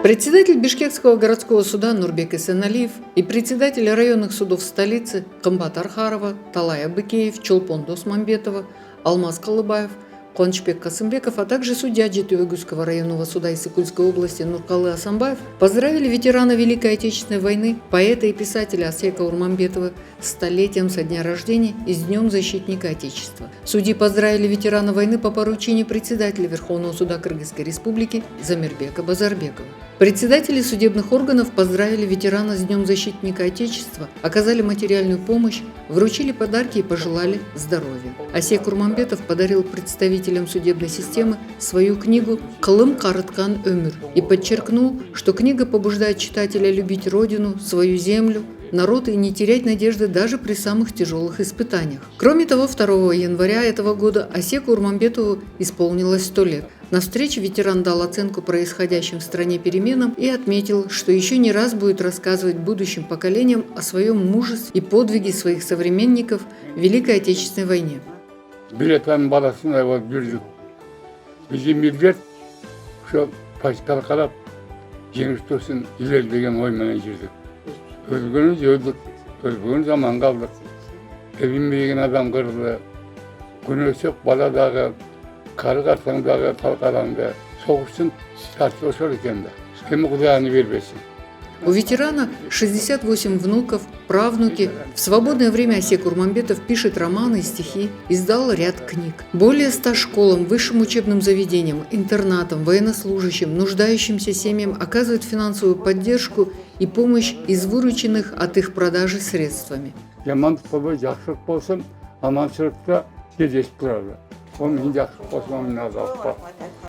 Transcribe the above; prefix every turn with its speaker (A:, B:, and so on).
A: Председатель Бишкекского городского суда Нурбек Эсеналиев и председатели районных судов столицы Кымбат Архарова, Талай Абыкеев, Чолпон Досмамбетова, Алмаз Калыбаев, Куанычбек Касымбеков, а также судья Жетөбөгүского районного суда Иссыкульской области Нуркалы Асанбаев поздравили ветерана Великой Отечественной войны, поэта и писателя Асека Урманбетова с столетием со дня рождения и с Днем защитника Отечества. Судьи поздравили ветерана войны по поручению председателя Верховного суда Кыргызской республики Замирбека Базарбекова. Председатели судебных органов поздравили ветерана с Днем защитника Отечества, оказали материальную помощь, вручили подарки и пожелали здоровья. Асек Урманбетов подарил представителям судебной системы свою книгу «Кылым карыткан өмүр» и подчеркнул, что книга побуждает читателя любить родину, свою землю, народ и не терять надежды даже при самых тяжелых испытаниях. Кроме того, 2 января этого года Асеку Урманбетову исполнилось 100 лет. На встрече ветеран дал оценку происходящим в стране переменам и отметил, что еще не раз будет рассказывать будущим поколениям о своем мужестве и подвиге своих современников в Великой Отечественной войне.
B: Билетанын баласына вот жүрдүк. Биздин милдет ошо фашисттерге карап жеңиш турсун илел деген ой менен жүрдүк. Өлгөнүз өлдүк, өлгөн заман калдык. Билбеген адам кырылды. Күнөсөк бала дагы, кары картаң дагы талкаланды. Согуштун шарты ошол экен да. Эми Кудай аны бербесин.
A: У ветерана 68 внуков, правнуки. В свободное время Асек Урманбетов пишет романы и стихи, издал ряд книг. Более 100 школам, высшим учебным заведениям, интернатам, военнослужащим, нуждающимся семьям оказывает финансовую поддержку и помощь из вырученных от их продажи средствами.
B: Жамандык болбой, жакшылык болсун, аманчылыкта кездешип туралы. Onu ince olsun, onu nazar.